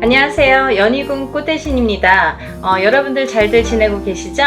안녕하세요. 연희궁 꽃대신입니다. 여러분들 잘들 지내고 계시죠?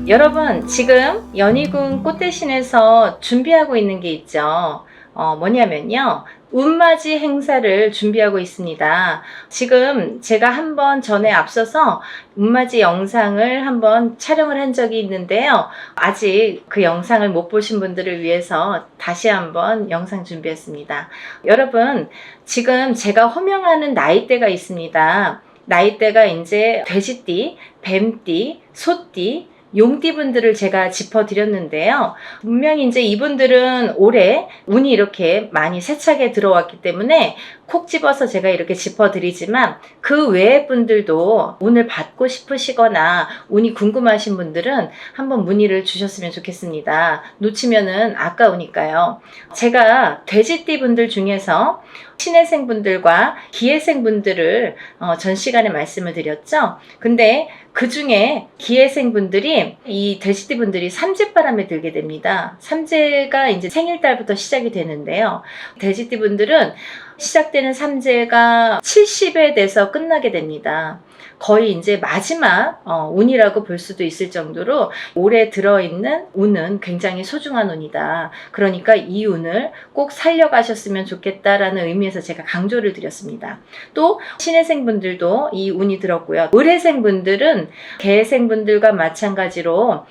여러분, 지금 연희궁 꽃대신에서 준비하고 있는 게 있죠. 뭐냐면요. 운맞이 행사를 준비하고 있습니다. 지금 제가 한번 전에 앞서서 운맞이 영상을 한번 촬영을 한 적이 있는데요. 아직 그 영상을 못 보신 분들을 위해서 다시 한번 영상 준비했습니다. 여러분, 지금 제가 호명하는 나이대가 있습니다. 나이대가 이제 돼지띠, 뱀띠, 소띠, 용띠분들을 제가 짚어드렸는데요. 분명히 이제 이분들은 올해 운이 이렇게 많이 세차게 들어왔기 때문에 콕 집어서 제가 이렇게 짚어드리지만 그 외의 분들도 운을 받고 싶으시거나 운이 궁금하신 분들은 한번 문의를 주셨으면 좋겠습니다. 놓치면은 아까우니까요. 제가 돼지띠 분들 중에서 신해생 분들과 기해생 분들을 전 시간에 말씀을 드렸죠. 근데 그 중에 기해생 분들이 이 돼지띠 분들이 삼재바람에 들게 됩니다. 삼재가 이제 생일달부터 시작이 되는데요. 돼지띠 분들은 시작되는 삼재가 70에 돼서 끝나게 됩니다. 거의 이제 마지막 운이라고 볼 수도 있을 정도로 올해 들어있는 운은 굉장히 소중한 운이다. 그러니까 이 운을 꼭 살려가셨으면 좋겠다라는 의미에서 제가 강조를 드렸습니다. 또 신해생 분들도 이 운이 들었고요. 을해생 분들은 개해생 분들과 마찬가지로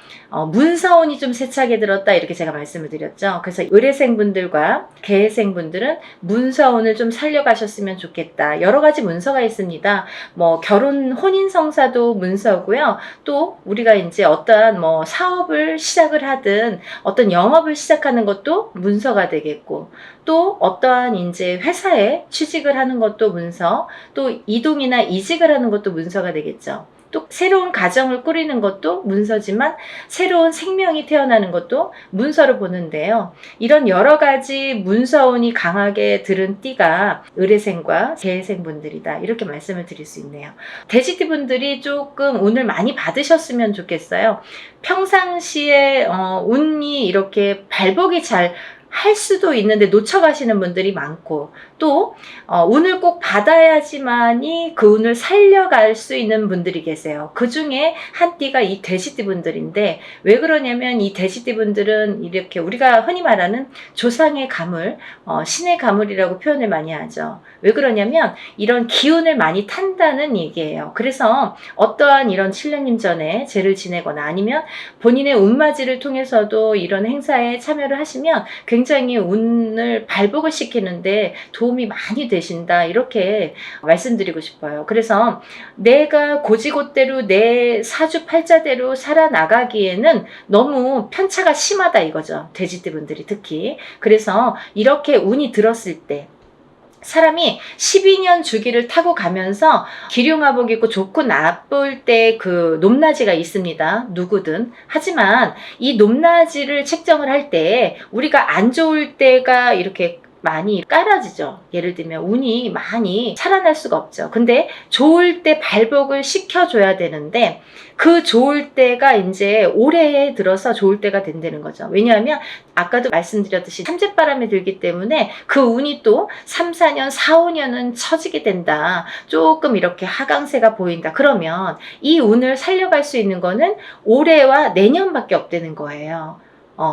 문서운이 좀 세차게 들었다 이렇게 제가 말씀을 드렸죠. 그래서 을해생 분들과 개해생 분들은 문서운을 좀 살려가셨으면 좋겠다. 여러 가지 문서가 있습니다. 뭐 결혼 혼인성사도 문서고요. 또 우리가 이제 어떠한 뭐 사업을 시작을 하든 어떤 영업을 시작하는 것도 문서가 되겠고, 또 어떠한 이제 회사에 취직을 하는 것도 문서, 또 이동이나 이직을 하는 것도 문서가 되겠죠. 또 새로운 가정을 꾸리는 것도 문서지만 새로운 생명이 태어나는 것도 문서로 보는데요. 이런 여러 가지 문서운이 강하게 들은 띠가 을해생과 개해생 분들이다. 이렇게 말씀을 드릴 수 있네요. 돼지띠 분들이 조금 운을 많이 받으셨으면 좋겠어요. 평상시에 운이 이렇게 발복이 잘 할 수도 있는데 놓쳐가시는 분들이 많고, 또 운을 꼭 받아야지만이 그 운을 살려갈 수 있는 분들이 계세요. 그 중에 한 띠가 이 돼지띠 분들인데, 왜 그러냐면 이 돼지띠 분들은 이렇게 우리가 흔히 말하는 조상의 가물, 신의 가물이라고 표현을 많이 하죠. 왜 그러냐면 이런 기운을 많이 탄다는 얘기예요. 그래서 어떠한 이런 7년님 전에 제를 지내거나 아니면 본인의 운맞이를 통해서도 이런 행사에 참여를 하시면 굉장히 운을 발복을 시키는데 도움이 많이 되신다, 이렇게 말씀드리고 싶어요. 그래서 내가 고지고대로 내 사주팔자대로 살아나가기에는 너무 편차가 심하다 이거죠. 돼지띠 분들이 특히. 그래서 이렇게 운이 들었을 때 사람이 12년 주기를 타고 가면서 기륭화복 입고 좋고 나쁠 때 그 높낮이가 있습니다. 누구든. 하지만 이 높낮이를 책정을 할 때 우리가 안 좋을 때가 이렇게 많이 깔아지죠. 예를 들면 운이 많이 살아날 수가 없죠. 근데 좋을 때 발복을 시켜줘야 되는데 그 좋을 때가 이제 올해에 들어서 좋을 때가 된다는 거죠. 왜냐하면 아까도 말씀드렸듯이 삼재바람이 들기 때문에 그 운이 또 3, 4년, 4, 5년은 처지게 된다. 조금 이렇게 하강세가 보인다. 그러면 이 운을 살려갈 수 있는 거는 올해와 내년밖에 없다는 거예요.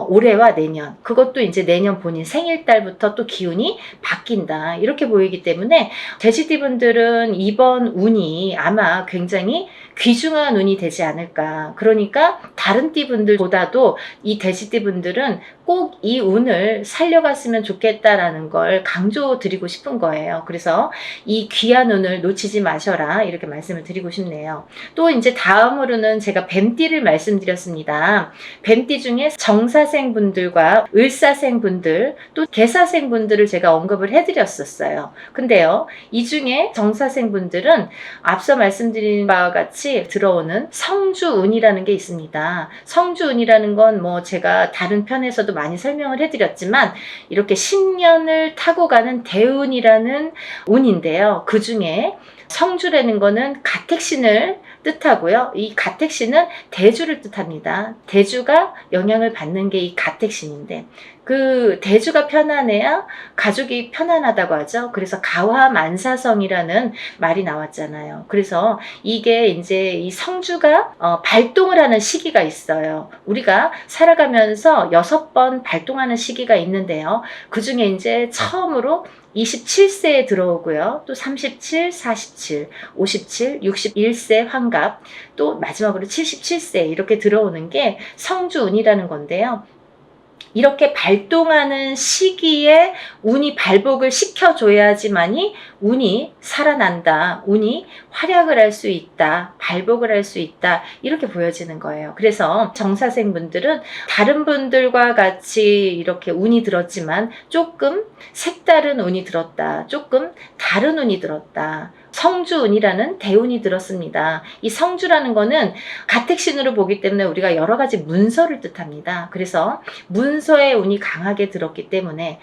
올해와 내년, 그것도 이제 내년 본인 생일달부터 또 기운이 바뀐다, 이렇게 보이기 때문에 돼지띠 분들은 이번 운이 아마 굉장히 귀중한 운이 되지 않을까. 그러니까 다른 띠 분들보다도 이 돼지띠 분들은 꼭 이 운을 살려갔으면 좋겠다라는 걸 강조드리고 싶은 거예요. 그래서 이 귀한 운을 놓치지 마셔라, 이렇게 말씀을 드리고 싶네요. 또 이제 다음으로는 제가 뱀띠를 말씀드렸습니다. 뱀띠 중에 정사생 분들과 을사생 분들, 또 개사생 분들을 제가 언급을 해드렸었어요. 근데요, 이 중에 정사생 분들은 앞서 말씀드린 바와 같이 들어오는 성주운이라는 게 있습니다. 성주운이라는 건 뭐 제가 다른 편에서도 많이 설명을 해드렸지만 이렇게 10년을 타고 가는 대운이라는 운인데요. 그 중에 성주라는 거는 가택신을 뜻하고요. 이 가택신은 대주를 뜻합니다. 대주가 영향을 받는 게 이 가택신인데, 그 대주가 편안해야 가족이 편안하다고 하죠. 그래서 가화만사성이라는 말이 나왔잖아요. 그래서 이게 이제 이 성주가 발동을 하는 시기가 있어요. 우리가 살아가면서 6번 발동하는 시기가 있는데요. 그 중에 이제 처음으로 27세에 들어오고요. 또 37, 47, 57, 61세 환갑, 또 마지막으로 77세 이렇게 들어오는 게 성주운이라는 건데요. 이렇게 발동하는 시기에 운이 발복을 시켜줘야지만이 운이 살아난다. 운이 활약을 할 수 있다. 발복을 할 수 있다. 이렇게 보여지는 거예요. 그래서 정사생분들은 다른 분들과 같이 이렇게 운이 들었지만 조금 색다른 운이 들었다. 조금 다른 운이 들었다. 성주운이라는 대운이 들었습니다. 이 성주라는 거는 가택신으로 보기 때문에 우리가 여러 가지 문서를 뜻합니다. 그래서 문서의 운이 강하게 들었기 때문에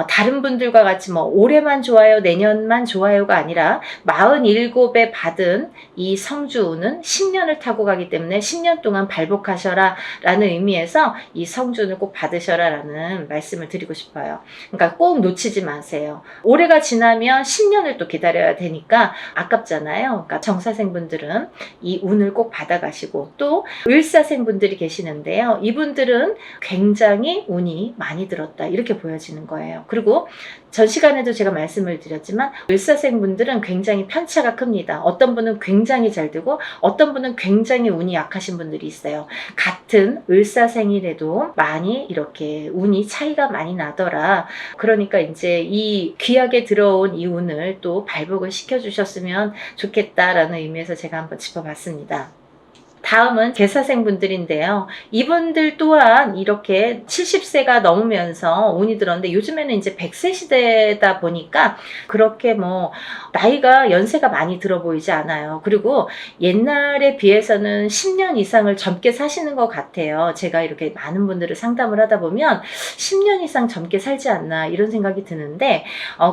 다른 분들과 같이 뭐 올해만 좋아요, 내년만 좋아요가 아니라 47에 받은 이 성주운은 10년을 타고 가기 때문에 10년 동안 발복하셔라 라는 의미에서 이 성주운을 꼭 받으셔라 라는 말씀을 드리고 싶어요. 그러니까 꼭 놓치지 마세요. 올해가 지나면 10년을 또 기다려야 되니까 아깝잖아요. 그러니까 정사생분들은 이 운을 꼭 받아가시고, 또 을사생분들이 계시는데요. 이분들은 굉장히 운이 많이 들었다 이렇게 보여지는 거예요. 그리고 전 시간에도 제가 말씀을 드렸지만 을사생분들은 굉장히 편차가 큽니다. 어떤 분은 굉장히 잘 되고 어떤 분은 굉장히 운이 약하신 분들이 있어요. 같은 을사생이라도 많이 이렇게 운이 차이가 많이 나더라. 그러니까 이제 이 귀하게 들어온 이 운을 또 발복을 시켜주셨으면 좋겠다라는 의미에서 제가 한번 짚어봤습니다. 다음은 개사생분들인데요. 이분들 또한 이렇게 70세가 넘으면서 운이 들었는데 요즘에는 이제 100세 시대다 보니까 그렇게 뭐 나이가 연세가 많이 들어 보이지 않아요. 그리고 옛날에 비해서는 10년 이상을 젊게 사시는 것 같아요. 제가 이렇게 많은 분들을 상담을 하다 보면 10년 이상 젊게 살지 않나 이런 생각이 드는데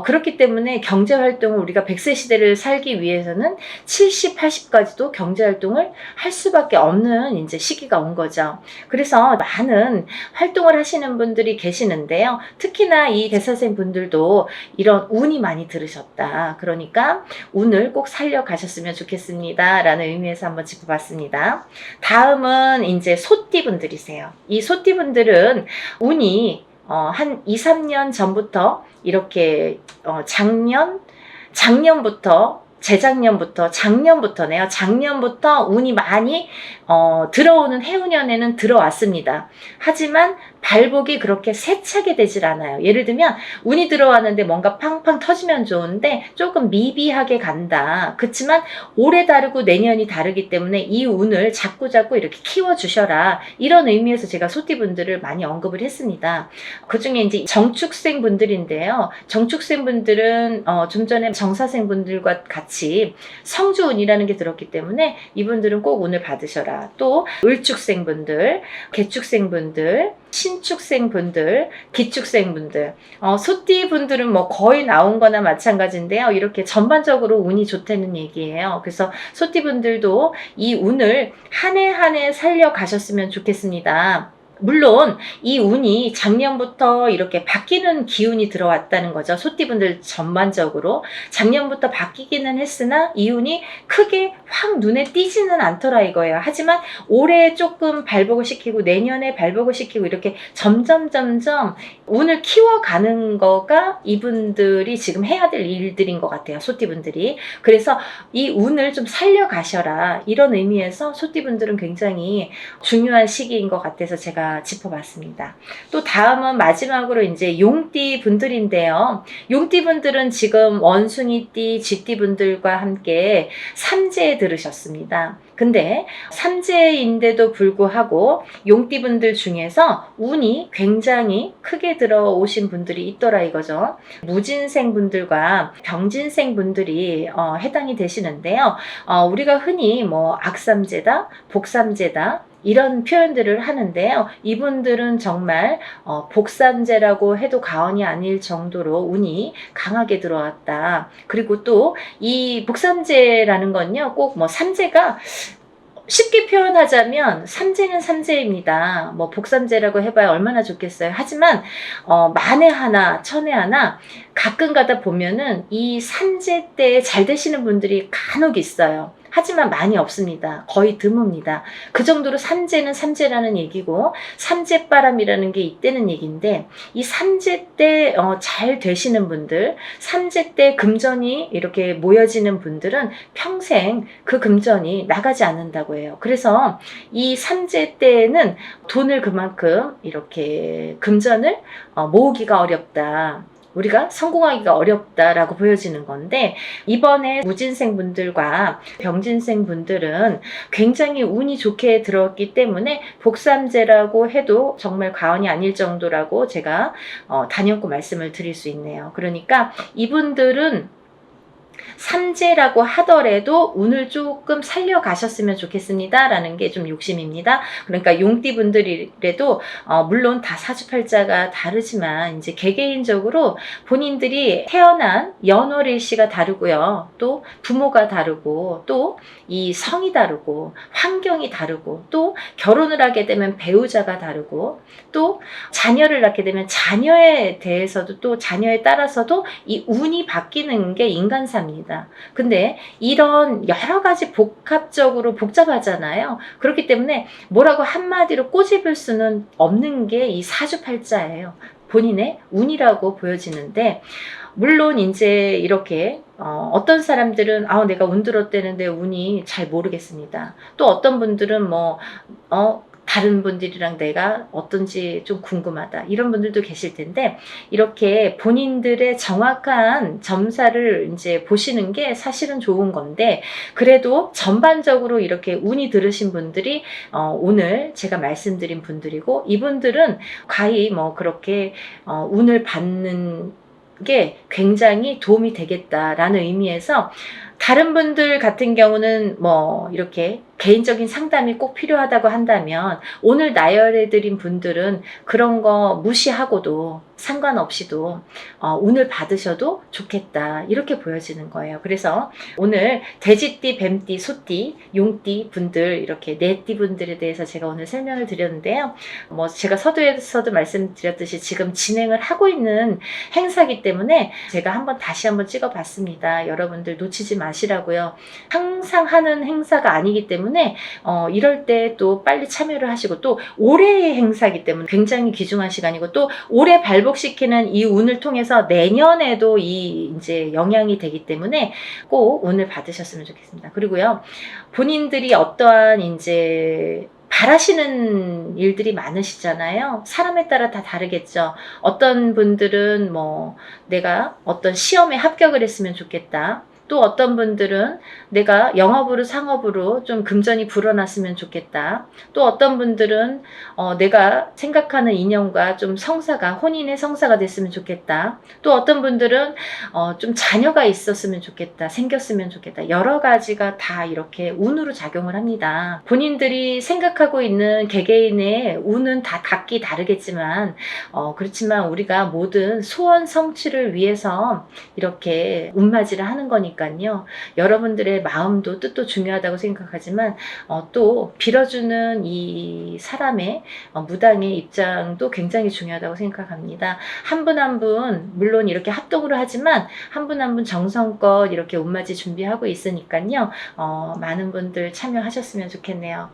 그렇기 때문에 경제활동을 우리가 100세 시대를 살기 위해서는 70, 80까지도 경제활동을 할 수밖에 없는 이제 시기가 온 거죠. 그래서 많은 활동을 하시는 분들이 계시는데요. 특히나 이 대사생 분들도 이런 운이 많이 들으셨다. 그러니까 운을 꼭 살려가셨으면 좋겠습니다. 라는 의미에서 한번 짚어봤습니다. 다음은 이제 소띠 분들이세요. 이 소띠 분들은 운이 한 2, 3년 전부터 이렇게 작년부터네요. 작년부터 운이 많이 들어오는 해운년에는 들어왔습니다. 하지만 발복이 그렇게 세차게 되질 않아요. 예를 들면 운이 들어왔는데 뭔가 팡팡 터지면 좋은데 조금 미비하게 간다. 그렇지만 올해 다르고 내년이 다르기 때문에 이 운을 자꾸자꾸 이렇게 키워주셔라. 이런 의미에서 제가 소띠분들을 많이 언급을 했습니다. 그 중에 이제 정축생 분들인데요. 정축생 분들은 좀 전에 정사생 분들과 같이 성주운이라는 게 들었기 때문에 이분들은 꼭 운을 받으셔라. 또 을축생 분들, 개축생 분들, 신축생 분들, 기축생 분들, 소띠 분들은 뭐 거의 나온 거나 마찬가지인데요. 이렇게 전반적으로 운이 좋다는 얘기예요. 그래서 소띠 분들도 이 운을 한 해 한 해 살려 가셨으면 좋겠습니다. 물론 이 운이 작년부터 이렇게 바뀌는 기운이 들어왔다는 거죠. 소띠분들 전반적으로 작년부터 바뀌기는 했으나 이 운이 크게 확 눈에 띄지는 않더라 이거예요. 하지만 올해 조금 발복을 시키고 내년에 발복을 시키고 이렇게 점점 운을 키워가는 거가 이분들이 지금 해야 될 일들인 것 같아요. 소띠분들이. 그래서 이 운을 좀 살려가셔라 이런 의미에서 소띠분들은 굉장히 중요한 시기인 것 같아서 제가 짚어봤습니다. 또 다음은 마지막으로 이제 용띠 분들인데요. 용띠 분들은 지금 원숭이띠, 쥐띠 분들과 함께 삼재에 들으셨습니다. 근데 삼재인데도 불구하고 용띠 분들 중에서 운이 굉장히 크게 들어오신 분들이 있더라 이거죠. 무진생 분들과 병진생 분들이 해당이 되시는데요. 우리가 흔히 뭐 악삼재다, 복삼재다 이런 표현들을 하는데요. 이분들은 정말 복삼재라고 해도 과언이 아닐 정도로 운이 강하게 들어왔다. 그리고 또 이 복삼재라는 건요. 꼭 뭐 삼재가 쉽게 표현하자면 삼재는 삼재입니다. 뭐 복삼재라고 해봐야 얼마나 좋겠어요. 하지만 만에 하나 천에 하나 가끔 가다 보면은 이 삼재 때 잘 되시는 분들이 간혹 있어요. 하지만 많이 없습니다. 거의 드뭅니다. 그 정도로 삼재는 삼재라는 얘기고 삼재바람이라는 게 있다는 얘기인데, 이 삼재 때 잘 되시는 분들, 삼재 때 금전이 이렇게 모여지는 분들은 평생 그 금전이 나가지 않는다고 해요. 그래서 이 삼재 때는 돈을 그만큼 이렇게 금전을 모으기가 어렵다. 우리가 성공하기가 어렵다라고 보여지는 건데, 이번에 무진생 분들과 병진생 분들은 굉장히 운이 좋게 들어왔기 때문에 복삼재라고 해도 정말 과언이 아닐 정도라고 제가 단연코 말씀을 드릴 수 있네요. 그러니까 이분들은 삼재라고 하더라도 운을 조금 살려가셨으면 좋겠습니다 라는 게 좀 욕심입니다. 그러니까 용띠 분들이라도 물론 다 사주팔자가 다르지만 이제 개개인적으로 본인들이 태어난 연월일시가 다르고요, 또 부모가 다르고, 또 이 성이 다르고, 환경이 다르고, 또 결혼을 하게 되면 배우자가 다르고, 또 자녀를 낳게 되면 자녀에 대해서도, 또 자녀에 따라서도 이 운이 바뀌는 게 인간사입니다. 근데 이런 여러 가지 복합적으로 복잡하잖아요. 그렇기 때문에 뭐라고 한마디로 꼬집을 수는 없는 게 이 사주팔자예요. 본인의 운이라고 보여지는데, 물론 이제 이렇게 어떤 사람들은 내가 운 들었다는데 운이 잘 모르겠습니다. 또 어떤 분들은 다른 분들이랑 내가 어떤지 좀 궁금하다, 이런 분들도 계실 텐데, 이렇게 본인들의 정확한 점사를 이제 보시는 게 사실은 좋은 건데, 그래도 전반적으로 이렇게 운이 들으신 분들이 오늘 제가 말씀드린 분들이고, 이분들은 과히 그렇게 운을 받는 게 굉장히 도움이 되겠다라는 의미에서, 다른 분들 같은 경우는 이렇게 개인적인 상담이 꼭 필요하다고 한다면, 오늘 나열해드린 분들은 그런 거 무시하고도 상관없이도 운을 받으셔도 좋겠다, 이렇게 보여지는 거예요. 그래서 오늘 돼지띠, 뱀띠, 소띠, 용띠 분들, 이렇게 네 띠 분들에 대해서 제가 오늘 설명을 드렸는데요. 제가 서두에서도 말씀드렸듯이 지금 진행을 하고 있는 행사이기 때문에 제가 다시 한번 찍어봤습니다. 여러분들 놓치지 마시라고요. 항상 하는 행사가 아니기 때문에 이럴 때 또 빨리 참여를 하시고, 또 올해의 행사이기 때문에 굉장히 귀중한 시간이고, 또 올해 발복시키는 이 운을 통해서 내년에도 이제 영향이 되기 때문에 꼭 운을 받으셨으면 좋겠습니다. 그리고요, 본인들이 어떠한 이제 바라시는 일들이 많으시잖아요. 사람에 따라 다 다르겠죠. 어떤 분들은 내가 어떤 시험에 합격을 했으면 좋겠다. 또 어떤 분들은 내가 영업으로 상업으로 좀 금전이 불어났으면 좋겠다. 또 어떤 분들은 내가 생각하는 인연과 좀 혼인의 성사가 됐으면 좋겠다. 또 어떤 분들은 좀 자녀가 있었으면 좋겠다, 생겼으면 좋겠다. 여러 가지가 다 이렇게 운으로 작용을 합니다. 본인들이 생각하고 있는 개개인의 운은 다 각기 다르겠지만, 그렇지만 우리가 모든 소원 성취를 위해서 이렇게 운맞이를 하는 거니까요. 여러분들의 마음도 뜻도 중요하다고 생각하지만, 또 빌어주는 이 사람의 무당의 입장도 굉장히 중요하다고 생각합니다. 한 분 한 분 물론 이렇게 합동으로 하지만 한 분 한 분 정성껏 이렇게 운맞이 준비하고 있으니까요. 많은 분들 참여하셨으면 좋겠네요.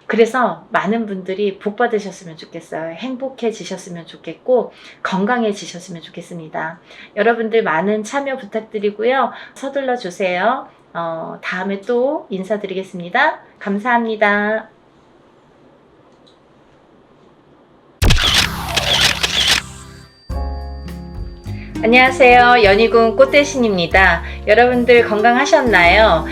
그래서 많은 분들이 복 받으셨으면 좋겠어요. 행복해지셨으면 좋겠고, 건강해지셨으면 좋겠습니다. 여러분들 많은 참여 부탁드리고요. 서둘러 주세요. 다음에 또 인사드리겠습니다. 감사합니다. 안녕하세요. 연희궁 꽃대신입니다. 여러분들 건강하셨나요?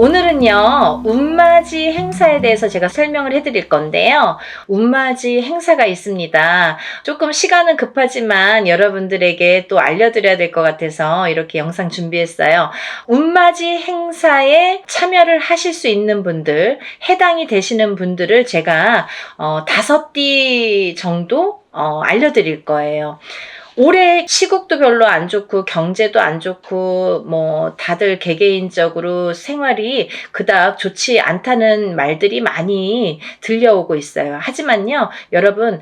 오늘은요, 운맞이 행사에 대해서 제가 설명을 해드릴 건데요. 운맞이 행사가 있습니다. 조금 시간은 급하지만 여러분들에게 또 알려드려야 될 것 같아서 이렇게 영상 준비했어요. 운맞이 행사에 참여를 하실 수 있는 분들, 해당이 되시는 분들을 제가 5띠 정도 알려드릴 거예요. 올해 시국도 별로 안 좋고 경제도 안 좋고 뭐 다들 개개인적으로 생활이 그닥 좋지 않다는 말들이 많이 들려오고 있어요. 하지만요, 여러분,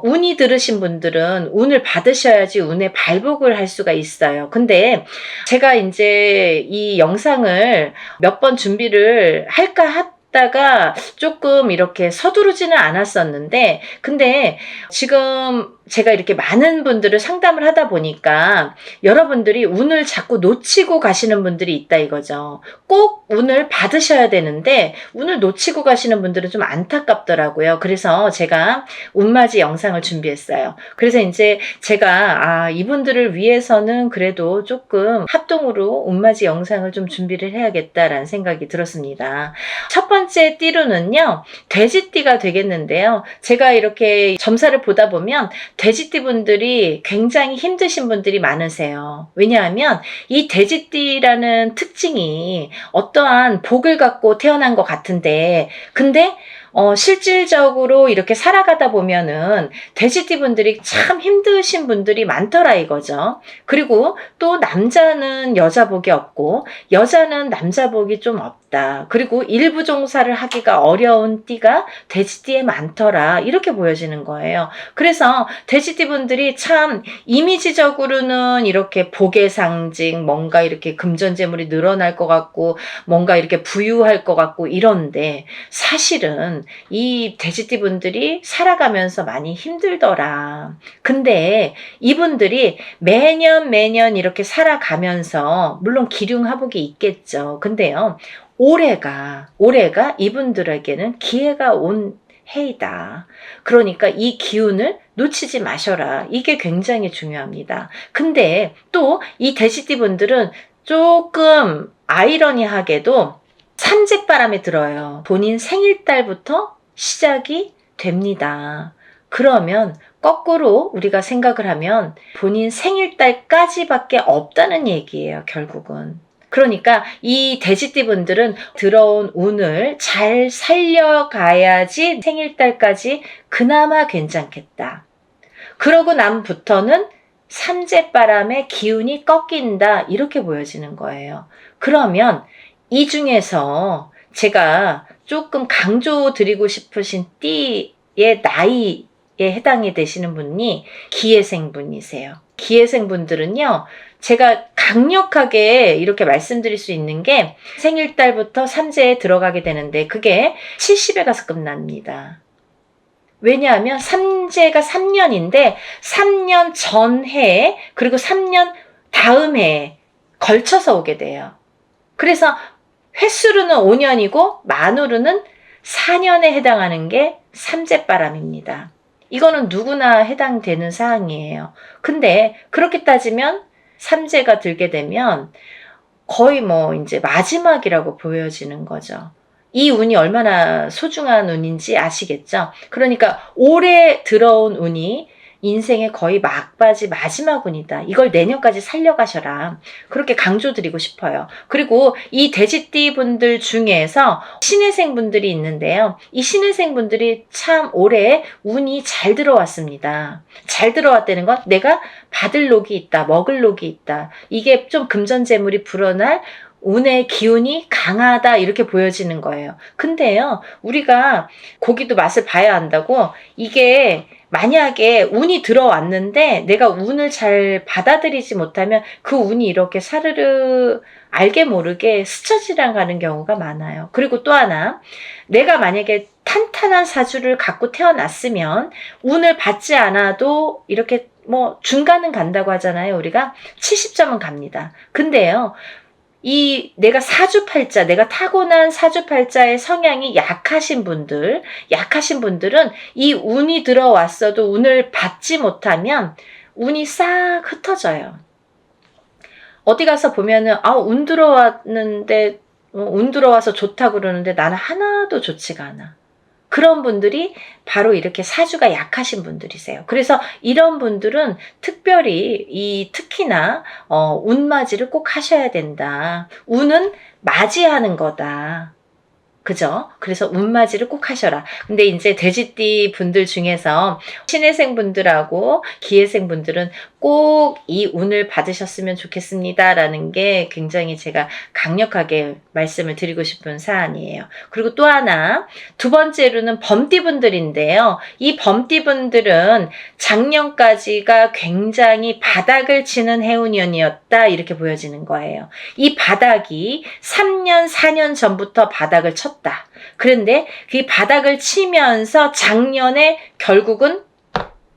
운이 들으신 분들은 운을 받으셔야지 운의 발복을 할 수가 있어요. 근데 제가 이제 이 영상을 몇 번 준비를 할까 하다가 조금 이렇게 서두르지는 않았었는데, 근데 지금 제가 이렇게 많은 분들을 상담을 하다 보니까 여러분들이 운을 자꾸 놓치고 가시는 분들이 있다 이거죠. 꼭 운을 받으셔야 되는데 운을 놓치고 가시는 분들은 좀 안타깝더라고요. 그래서 제가 운맞이 영상을 준비했어요. 그래서 이제 제가 이분들을 위해서는 그래도 조금 합동으로 운맞이 영상을 좀 준비를 해야겠다라는 생각이 들었습니다. 첫 번째 띠로는요, 돼지띠가 되겠는데요. 제가 이렇게 점사를 보다 보면 돼지띠 분들이 굉장히 힘드신 분들이 많으세요. 왜냐하면 이 돼지띠라는 특징이 어떠한 복을 갖고 태어난 것 같은데, 근데 실질적으로 이렇게 살아가다 보면은 돼지띠 분들이 참 힘드신 분들이 많더라 이거죠. 그리고 또 남자는 여자 복이 없고 여자는 남자 복이 좀 없다. 그리고 일부 종사를 하기가 어려운 띠가 돼지띠에 많더라. 이렇게 보여지는 거예요. 그래서 돼지띠 분들이 참 이미지적으로는 이렇게 복의 상징, 뭔가 이렇게 금전재물이 늘어날 것 같고 뭔가 이렇게 부유할 것 같고 이런데, 사실은 이 돼지띠 분들이 살아가면서 많이 힘들더라. 근데 이분들이 매년 이렇게 살아가면서 물론 기륭하복이 있겠죠. 근데요, 올해가 이분들에게는 기회가 온 해이다. 그러니까 이 기운을 놓치지 마셔라. 이게 굉장히 중요합니다. 근데 또 이 돼지띠 분들은 조금 아이러니하게도 삼재바람에 들어요. 본인 생일달부터 시작이 됩니다. 그러면 거꾸로 우리가 생각을 하면 본인 생일달까지밖에 없다는 얘기예요, 결국은. 그러니까 이 돼지띠 분들은 들어온 운을 잘 살려가야지 생일달까지 그나마 괜찮겠다. 그러고 남부터는 삼재바람의 기운이 꺾인다, 이렇게 보여지는 거예요. 그러면 이 중에서 제가 조금 강조드리고 싶으신 띠의 나이에 해당이 되시는 분이 기해생 분이세요. 기해생 분들은요, 제가 강력하게 이렇게 말씀드릴 수 있는 게 생일달부터 삼재에 들어가게 되는데 그게 70에 가서 끝납니다. 왜냐하면 삼재가 3년인데 3년 전 해에 그리고 3년 다음 해에 걸쳐서 오게 돼요. 그래서 횟수로는 5년이고 만으로는 4년에 해당하는 게 삼재바람입니다. 이거는 누구나 해당되는 사항이에요. 근데 그렇게 따지면 삼재가 들게 되면 거의 뭐 이제 마지막이라고 보여지는 거죠. 이 운이 얼마나 소중한 운인지 아시겠죠? 그러니까 올해 들어온 운이 인생의 거의 막바지 마지막 운이다. 이걸 내년까지 살려가셔라. 그렇게 강조드리고 싶어요. 그리고 이 돼지띠 분들 중에서 신해생 분들이 있는데요. 이 신해생 분들이 참 올해 운이 잘 들어왔습니다. 잘 들어왔다는 건 내가 받을 녹이 있다, 먹을 녹이 있다. 이게 좀 금전재물이 불어날 운의 기운이 강하다, 이렇게 보여지는 거예요. 근데요, 우리가 고기도 맛을 봐야 한다고, 이게 만약에 운이 들어왔는데 내가 운을 잘 받아들이지 못하면 그 운이 이렇게 사르르 알게 모르게 스쳐 지나가는 경우가 많아요. 그리고 또 하나, 내가 만약에 탄탄한 사주를 갖고 태어났으면 운을 받지 않아도 이렇게 뭐 중간은 간다고 하잖아요. 우리가 70점은 갑니다. 근데요, 내가 사주팔자, 내가 타고난 사주팔자의 성향이 약하신 분들은 이 운이 들어왔어도 운을 받지 못하면 운이 싹 흩어져요. 어디 가서 보면은, 운 들어왔는데, 운 들어와서 좋다고 그러는데 나는 하나도 좋지가 않아. 그런 분들이 바로 이렇게 사주가 약하신 분들이세요. 그래서 이런 분들은 특별히 특히나 운맞이를 꼭 하셔야 된다. 운은 맞이하는 거다. 그죠? 그래서 운맞이를 꼭 하셔라. 근데 이제 돼지띠 분들 중에서 신혜생 분들하고 기회생 분들은 꼭 이 운을 받으셨으면 좋겠습니다. 라는 게 굉장히 제가 강력하게 말씀을 드리고 싶은 사안이에요. 그리고 또 하나, 두 번째로는 범띠 분들인데요. 이 범띠 분들은 작년까지가 굉장히 바닥을 치는 해운년이었다. 이렇게 보여지는 거예요. 이 바닥이 3년, 4년 전부터 바닥을 쳤다. 그런데 그 바닥을 치면서 작년에 결국은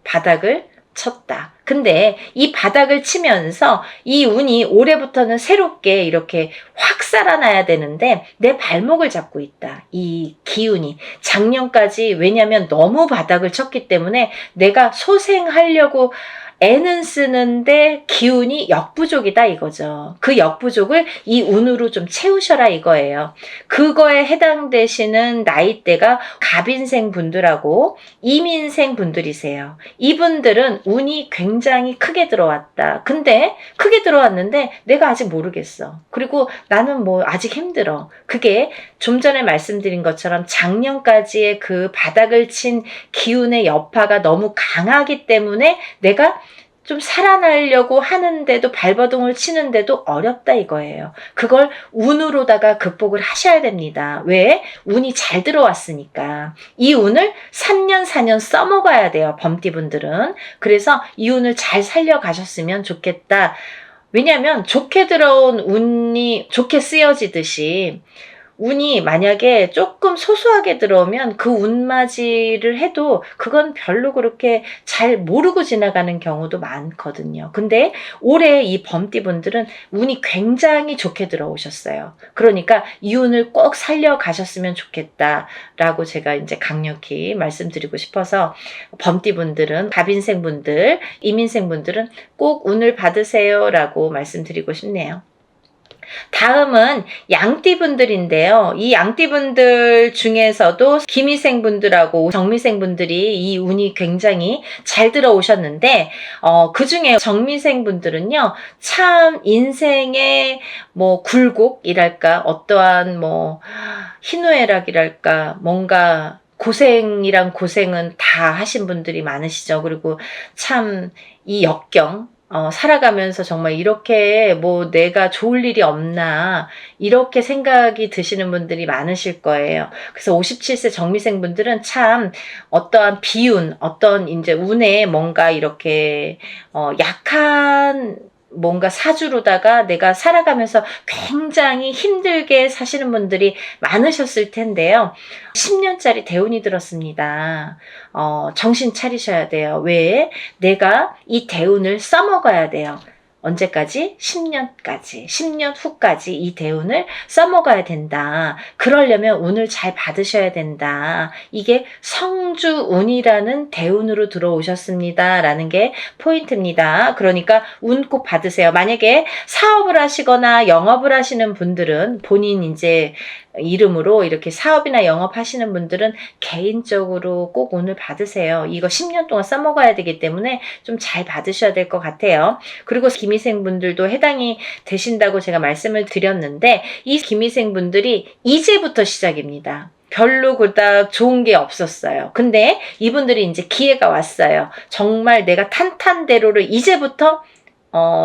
바닥을 쳤다. 근데 이 바닥을 치면서 이 운이 올해부터는 새롭게 이렇게 확 살아나야 되는데 내 발목을 잡고 있다. 이 기운이. 작년까지 왜냐면 너무 바닥을 쳤기 때문에 내가 소생하려고 애는 쓰는데 기운이 역부족이다 이거죠. 그 역부족을 이 운으로 좀 채우셔라 이거예요. 그거에 해당되시는 나이대가 갑인생 분들하고 이민생 분들이세요. 이분들은 운이 굉장히 크게 들어왔다. 근데 크게 들어왔는데 내가 아직 모르겠어. 그리고 나는 뭐 아직 힘들어. 그게 좀 전에 말씀드린 것처럼 작년까지의 그 바닥을 친 기운의 여파가 너무 강하기 때문에 내가 좀 살아나려고 하는데도 발버둥을 치는데도 어렵다 이거예요. 그걸 운으로다가 극복을 하셔야 됩니다. 왜? 운이 잘 들어왔으니까. 이 운을 3년 4년 써먹어야 돼요. 범띠분들은. 그래서 이 운을 잘 살려가셨으면 좋겠다. 왜냐하면 좋게 들어온 운이 좋게 쓰여지듯이 운이 만약에 조금 소소하게 들어오면 그 운맞이를 해도 그건 별로 그렇게 잘 모르고 지나가는 경우도 많거든요. 근데 올해 이 범띠분들은 운이 굉장히 좋게 들어오셨어요. 그러니까 이 운을 꼭 살려가셨으면 좋겠다라고 제가 이제 강력히 말씀드리고 싶어서 범띠분들은 갑인생분들, 이민생분들은 꼭 운을 받으세요라고 말씀드리고 싶네요. 다음은 양띠분들인데요. 이 양띠분들 중에서도 기미생분들하고 정미생분들이 이 운이 굉장히 잘 들어오셨는데 그 중에 정미생분들은요. 참 인생의 뭐 굴곡이랄까 어떠한 뭐 희노애락이랄까 뭔가 고생이란 고생은 다 하신 분들이 많으시죠. 그리고 참 이 역경 살아가면서 정말 이렇게 뭐 내가 좋을 일이 없나 이렇게 생각이 드시는 분들이 많으실 거예요. 그래서 57세 정미생 분들은 참 어떠한 비운, 어떤 이제 운에 뭔가 이렇게 약한 뭔가 사주로다가 내가 살아가면서 굉장히 힘들게 사시는 분들이 많으셨을 텐데요. 10년짜리 대운이 들었습니다. 정신 차리셔야 돼요. 왜? 내가 이 대운을 써먹어야 돼요. 언제까지? 10년까지. 10년 후까지 이 대운을 써먹어야 된다. 그러려면 운을 잘 받으셔야 된다. 이게 성주운이라는 대운으로 들어오셨습니다. 라는 게 포인트입니다. 그러니까 운 꼭 받으세요. 만약에 사업을 하시거나 영업을 하시는 분들은 본인 이제 이름으로 이렇게 사업이나 영업하시는 분들은 개인적으로 꼭 운을 받으세요. 이거 10년 동안 써먹어야 되기 때문에 좀 잘 받으셔야 될 것 같아요. 그리고 기미생분들도 해당이 되신다고 제가 말씀을 드렸는데 이 기미생분들이 이제부터 시작입니다. 별로 그닥 좋은 게 없었어요. 근데 이분들이 이제 기회가 왔어요. 정말 내가 탄탄대로를 이제부터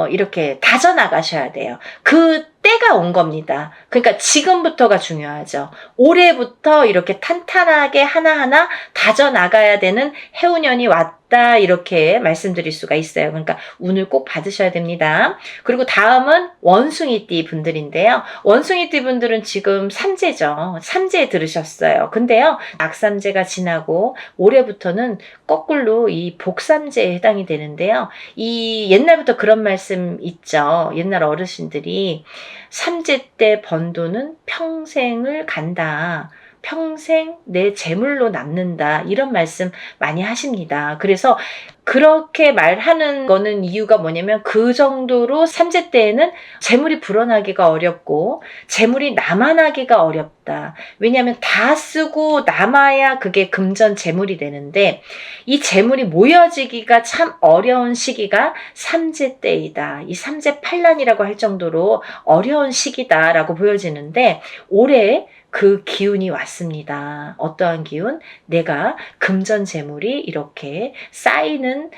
이렇게 다져나가셔야 돼요. 그 때가 온 겁니다. 그러니까 지금부터가 중요하죠. 올해부터 이렇게 탄탄하게 하나하나 다져나가야 되는 해운년이 왔다 이렇게 말씀드릴 수가 있어요. 그러니까 운을 꼭 받으셔야 됩니다. 그리고 다음은 원숭이띠 분들인데요. 원숭이띠 분들은 지금 삼재죠. 삼재에 들으셨어요. 근데요. 악삼재가 지나고 올해부터는 거꾸로 이 복삼재에 해당이 되는데요. 이 옛날부터 그런 말씀 있죠. 옛날 어르신들이 삼재 때 번 돈은 평생을 간다. 평생 내 재물로 남는다. 이런 말씀 많이 하십니다. 그래서 그렇게 말하는 거는 이유가 뭐냐면 그 정도로 삼재 때에는 재물이 불어나기가 어렵고 재물이 남아나기가 어렵다. 왜냐하면 다 쓰고 남아야 그게 금전 재물이 되는데 이 재물이 모여지기가 참 어려운 시기가 삼재 때이다. 이 삼재 팔란이라고 할 정도로 어려운 시기다라고 보여지는데 올해 그 기운이 왔습니다. 어떠한 기운? 내가 금전 재물이 이렇게 쌓이는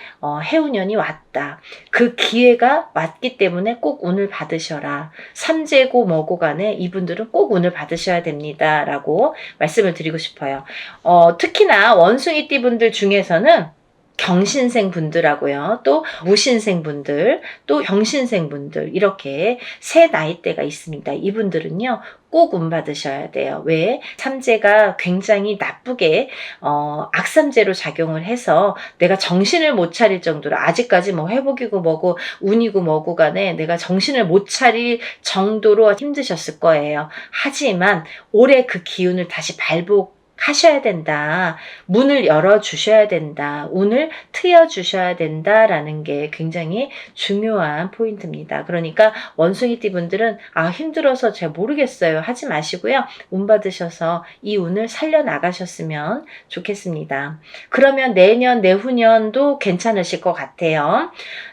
해운년이 왔다. 그 기회가 왔기 때문에 꼭 운을 받으셔라. 삼재고 뭐고 간에 이분들은 꼭 운을 받으셔야 됩니다. 라고 말씀을 드리고 싶어요. 특히나 원숭이띠 분들 중에서는 경신생 분들하고요. 또 무신생 분들, 또 병신생 분들 이렇게 세 나이대가 있습니다. 이분들은요. 꼭 운 받으셔야 돼요. 왜? 삼재가 굉장히 나쁘게 악삼재로 작용을 해서 내가 정신을 못 차릴 정도로 아직까지 뭐 회복이고 뭐고 운이고 뭐고 간에 내가 정신을 못 차릴 정도로 힘드셨을 거예요. 하지만 올해 그 기운을 다시 하셔야 된다. 문을 열어주셔야 된다. 운을 트여주셔야 된다라는 게 굉장히 중요한 포인트입니다. 그러니까 원숭이띠 분들은 힘들어서 잘 모르겠어요. 하지 마시고요. 운 받으셔서 이 운을 살려나가셨으면 좋겠습니다. 그러면 내년, 내후년도 괜찮으실 것 같아요.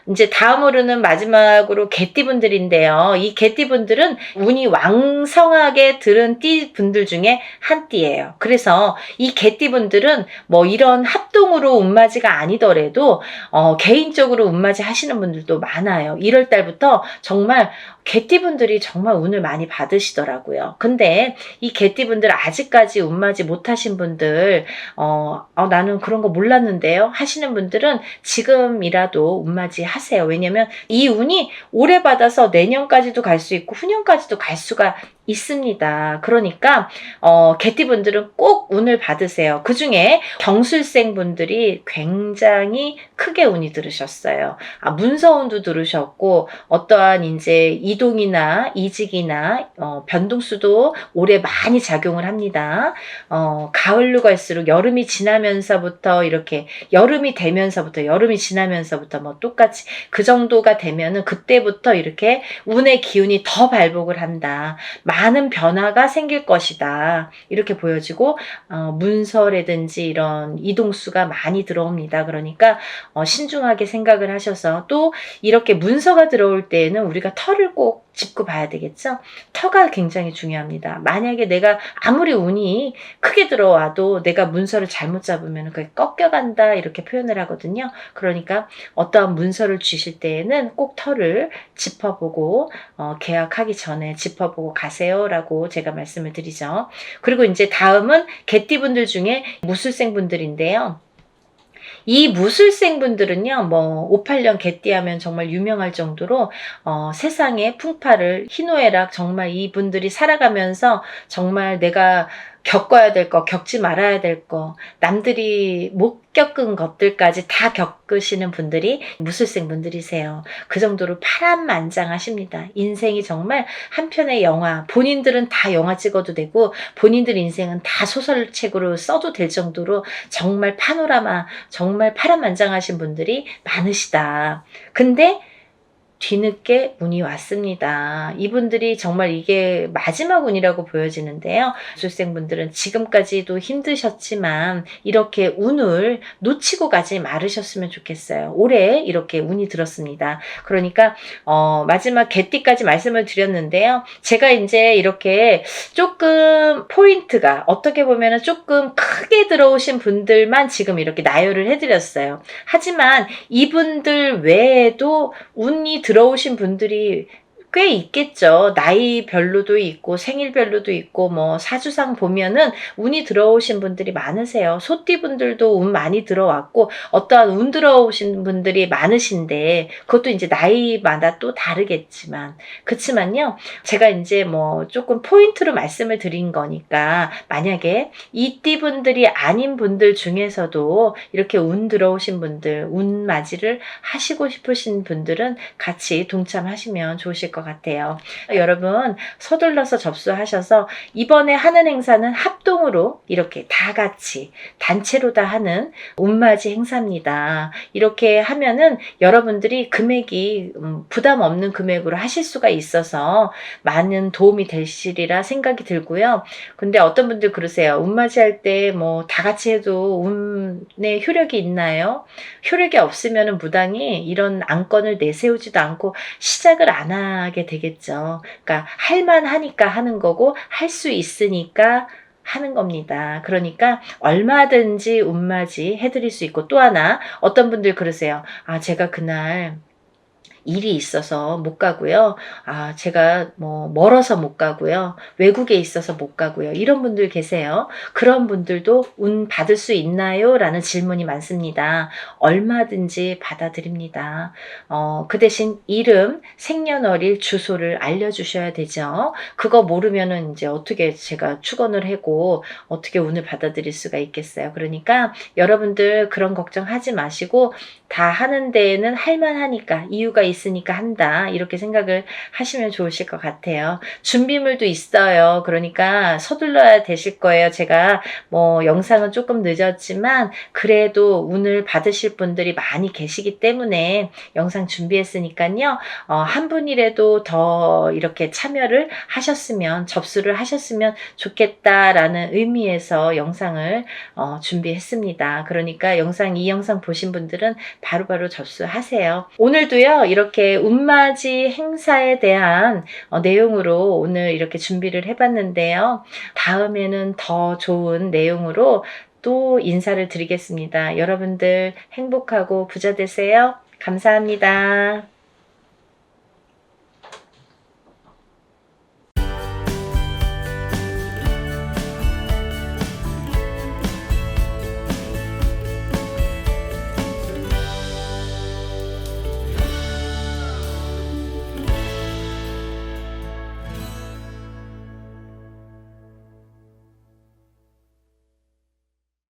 이제 다음으로는 마지막으로 개띠 분들인데요. 이 개띠 분들은 운이 왕성하게 들은 띠 분들 중에 한 띠예요. 그래서 이 개띠분들은 뭐 이런 합동으로 운맞이가 아니더라도 개인적으로 운맞이 하시는 분들도 많아요. 1월 달부터 정말 개띠분들이 정말 운을 많이 받으시더라고요. 근데 이 개띠분들 아직까지 운맞이 못하신 분들 나는 그런 거 몰랐는데요 하시는 분들은 지금이라도 운맞이 하세요. 왜냐면 이 운이 올해 받아서 내년까지도 갈 수 있고 후년까지도 갈 수가 있습니다. 그러니까 개띠분들은 꼭 운을 받으세요. 그 중에 경술생 분들이 굉장히 크게 운이 들으셨어요. 문서운도 들으셨고 어떠한 이제 이동이나 이직이나 변동수도 올해 많이 작용을 합니다. 가을로 갈수록 여름이 지나면서부터 이렇게 여름이 지나면서부터 뭐 똑같이 그 정도가 되면은 그때부터 이렇게 운의 기운이 더 발복을 한다. 많은 변화가 생길 것이다. 이렇게 보여지고 문서라든지 이런 이동수가 많이 들어옵니다. 그러니까 신중하게 생각을 하셔서 또 이렇게 문서가 들어올 때에는 우리가 터를 꼭 짚고 봐야 되겠죠? 터가 굉장히 중요합니다. 만약에 내가 아무리 운이 크게 들어와도 내가 문서를 잘못 잡으면 그게 꺾여간다 이렇게 표현을 하거든요. 그러니까 어떠한 문서를 주실 때에는 꼭 터를 짚어보고 계약하기 전에 짚어보고 가세요라고 제가 말씀을 드리죠. 그리고 이제 다음은 개띠분들 중에 무술생 분들인데요. 이 무술생 분들은요, 뭐 58년 개띠하면 정말 유명할 정도로 세상의 풍파를 희노애락 정말 이분들이 살아가면서 정말 내가 겪어야 될 거, 겪지 말아야 될 거, 남들이 못 겪은 것들까지 다 겪으시는 분들이 무술생 분들이세요. 그 정도로 파란만장하십니다. 인생이 정말 한 편의 영화, 본인들은 다 영화 찍어도 되고 본인들 인생은 다 소설책으로 써도 될 정도로 정말 파노라마, 정말 파란만장하신 분들이 많으시다. 근데 뒤늦게 운이 왔습니다. 이분들이 정말 이게 마지막 운이라고 보여지는데요. 수생분들은 지금까지도 힘드셨지만 이렇게 운을 놓치고 가지 말으셨으면 좋겠어요. 올해 이렇게 운이 들었습니다. 그러니까 마지막 개띠까지 말씀을 드렸는데요. 제가 이제 이렇게 조금 포인트가 어떻게 보면 조금 크게 들어오신 분들만 지금 이렇게 나열을 해드렸어요. 하지만 이분들 외에도 운이 들어오신 분들이 꽤 있겠죠. 나이별로도 있고 생일별로도 있고 뭐 사주상 보면은 운이 들어오신 분들이 많으세요. 소띠분들도 운 많이 들어왔고 어떠한 운 들어오신 분들이 많으신데 그것도 이제 나이마다 또 다르겠지만 그렇지만요. 제가 이제 뭐 조금 포인트로 말씀을 드린 거니까 만약에 이 띠분들이 아닌 분들 중에서도 이렇게 운 들어오신 분들 운 맞이를 하시고 싶으신 분들은 같이 동참하시면 좋으실 것 같아요. 여러분 서둘러서 접수하셔서 이번에 하는 행사는 합동으로 이렇게 다 같이 단체로 다 하는 운맞이 행사입니다. 이렇게 하면은 여러분들이 금액이 부담 없는 금액으로 하실 수가 있어서 많은 도움이 되시리라 생각이 들고요. 근데 어떤 분들 그러세요. 운맞이 할 때 뭐 다 같이 해도 운의 효력이 있나요? 효력이 없으면 무당이 이런 안건을 내세우지도 않고 시작을 안 임하게 되겠죠. 그러니까 할만하니까 하는 거고 할 수 있으니까 하는 겁니다. 그러니까 얼마든지 운맞이 해드릴 수 있고, 또 하나 어떤 분들 그러세요. 아, 제가 그날 일이 있어서 못 가고요. 아, 제가 뭐 멀어서 못 가고요. 외국에 있어서 못 가고요. 이런 분들 계세요. 그런 분들도 운 받을 수 있나요? 라는 질문이 많습니다. 얼마든지 받아드립니다. 그 대신 이름, 생년월일, 주소를 알려주셔야 되죠. 그거 모르면은 이제 어떻게 제가 축원을 하고 어떻게 운을 받아들일 수가 있겠어요. 그러니까 여러분들 그런 걱정하지 마시고, 다 하는 데에는 할만하니까, 이유가 있으니까 한다, 이렇게 생각을 하시면 좋으실 것 같아요. 준비물도 있어요. 그러니까 서둘러야 되실 거예요. 제가 뭐 영상은 조금 늦었지만 그래도 운을 받으실 분들이 많이 계시기 때문에 영상 준비했으니까요. 한 분이라도 더 이렇게 참여를 하셨으면, 접수를 하셨으면 좋겠다라는 의미에서 영상을 준비했습니다. 그러니까 이 영상 보신 분들은 바로바로 접수하세요. 오늘도요, 이렇게 운맞이 행사에 대한 내용으로 오늘 이렇게 준비를 해봤는데요. 다음에는 더 좋은 내용으로 또 인사를 드리겠습니다. 여러분들 행복하고 부자 되세요. 감사합니다.